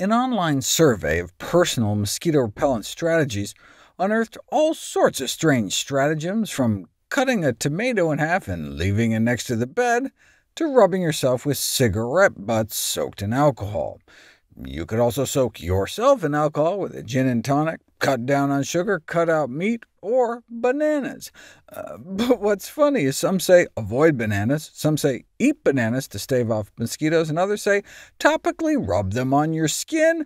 An online survey of personal mosquito repellent strategies unearthed all sorts of strange stratagems, from cutting a tomato in half and leaving it next to the bed, to rubbing yourself with cigarette butts soaked in alcohol. You could also soak yourself in alcohol with a gin and tonic, cut down on sugar, cut out meat, or bananas. But what's funny is some say avoid bananas, some say eat bananas to stave off mosquitoes, and others say topically rub them on your skin.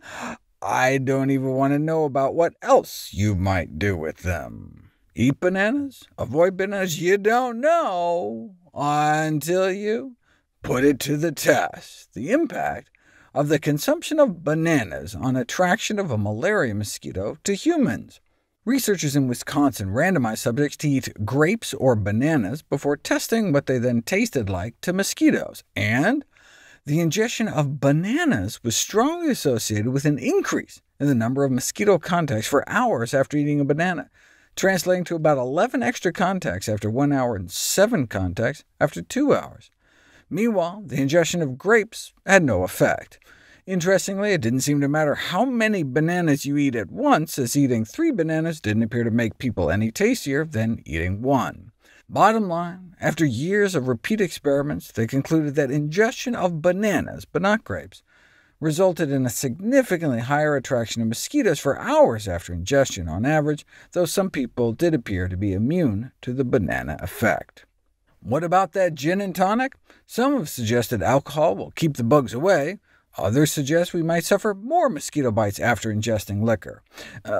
I don't even want to know about what else you might do with them. Eat bananas? Avoid bananas? You don't know until you put it to the test. The impact of the consumption of bananas on attraction of a malaria mosquito to humans. Researchers in Wisconsin randomized subjects to eat grapes or bananas before testing what they then tasted like to mosquitoes, and the ingestion of bananas was strongly associated with an increase in the number of mosquito contacts for hours after eating a banana, translating to about 11 extra contacts after 1 hour and 7 contacts after 2 hours. Meanwhile, the ingestion of grapes had no effect. Interestingly, it didn't seem to matter how many bananas you eat at once, as eating 3 bananas didn't appear to make people any tastier than eating 1. Bottom line, after years of repeat experiments, they concluded that ingestion of bananas, but not grapes, resulted in a significantly higher attraction of mosquitoes for hours after ingestion on average, though some people did appear to be immune to the banana effect. What about that gin and tonic? Some have suggested alcohol will keep the bugs away. Others suggest we might suffer more mosquito bites after ingesting liquor.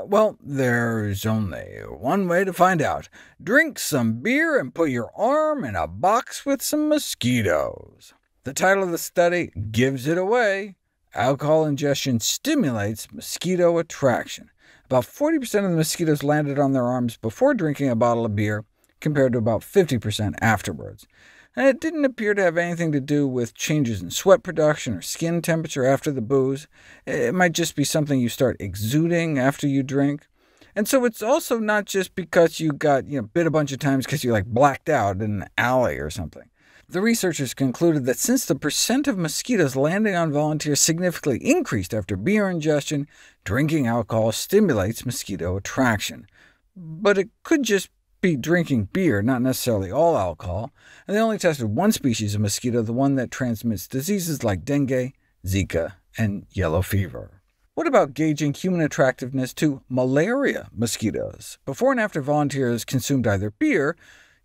Well, there's only one way to find out. Drink some beer and put your arm in a box with some mosquitoes. The title of the study gives it away. Alcohol ingestion stimulates mosquito attraction. About 40% of the mosquitoes landed on their arms before drinking a bottle of beer, compared to about 50% afterwards. And it didn't appear to have anything to do with changes in sweat production or skin temperature after the booze. It might just be something you start exuding after you drink. And so it's also not just because you got bit a bunch of times because you blacked out in an alley or something. The researchers concluded that since the percent of mosquitoes landing on volunteers significantly increased after beer ingestion, drinking alcohol stimulates mosquito attraction. But it could just be drinking beer, not necessarily all alcohol, and they only tested one species of mosquito, the one that transmits diseases like dengue, Zika, and yellow fever. What about gauging human attractiveness to malaria mosquitoes? Before and after volunteers consumed either beer,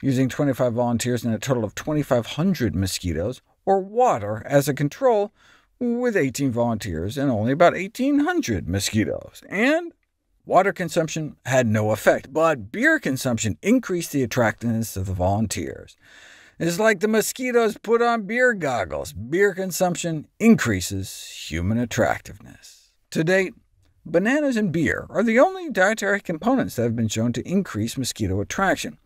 using 25 volunteers and a total of 2,500 mosquitoes, or water as a control, with 18 volunteers and only about 1,800 mosquitoes. And water consumption had no effect, but beer consumption increased the attractiveness of the volunteers. It's like the mosquitoes put on beer goggles. Beer consumption increases human attractiveness. To date, bananas and beer are the only dietary components that have been shown to increase mosquito attraction.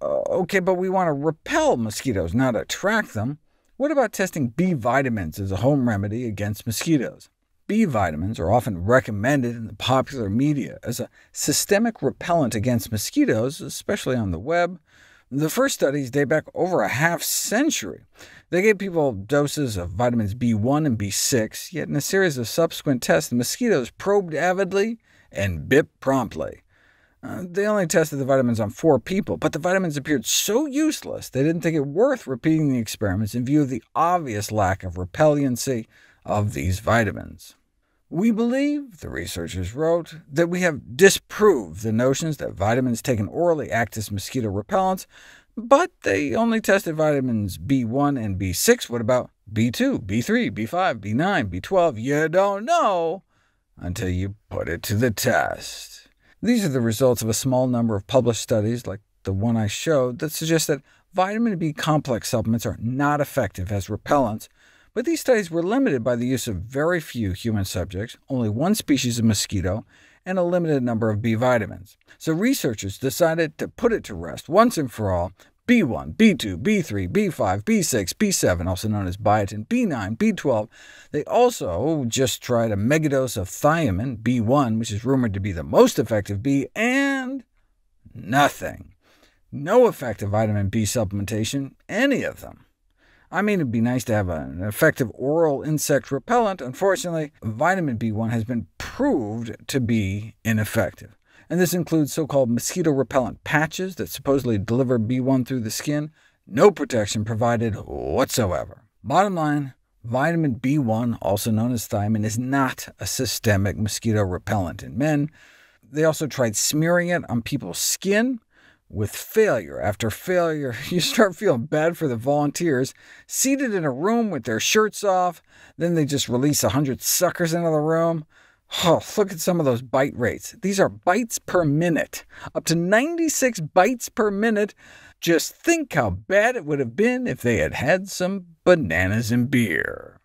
OK, but we want to repel mosquitoes, not attract them. What about testing B vitamins as a home remedy against mosquitoes? B vitamins are often recommended in the popular media as a systemic repellent against mosquitoes, especially on the web. The first studies date back over a half-century. They gave people doses of vitamins B1 and B6, yet in a series of subsequent tests, the mosquitoes probed avidly and bit promptly. They only tested the vitamins on 4 people, but the vitamins appeared so useless they didn't think it worth repeating the experiments in view of the obvious lack of repellency of these vitamins. We believe, the researchers wrote, that we have disproved the notions that vitamins taken orally act as mosquito repellents, but they only tested vitamins B1 and B6. What about B2, B3, B5, B9, B12? You don't know until you put it to the test. These are the results of a small number of published studies, like the one I showed, that suggest that vitamin B complex supplements are not effective as repellents, but these studies were limited by the use of very few human subjects, only one species of mosquito, and a limited number of B vitamins. So researchers decided to put it to rest once and for all. B1, B2, B3, B5, B6, B7, also known as biotin, B9, B12. They also just tried a megadose of thiamine, B1, which is rumored to be the most effective B, and nothing. No effect of vitamin B supplementation, any of them. I mean, it'd be nice to have an effective oral insect repellent. Unfortunately, vitamin B1 has been proved to be ineffective. And this includes so-called mosquito repellent patches that supposedly deliver B1 through the skin. No protection provided whatsoever. Bottom line, vitamin B1, also known as thiamine, is not a systemic mosquito repellent in men. They also tried smearing it on people's skin. With failure after failure, you start feeling bad for the volunteers, seated in a room with their shirts off. Then they just release 100 suckers into the room. Oh, look at some of those bite rates. These are bites per minute, up to 96 bites per minute. Just think how bad it would have been if they had had some bananas and beer.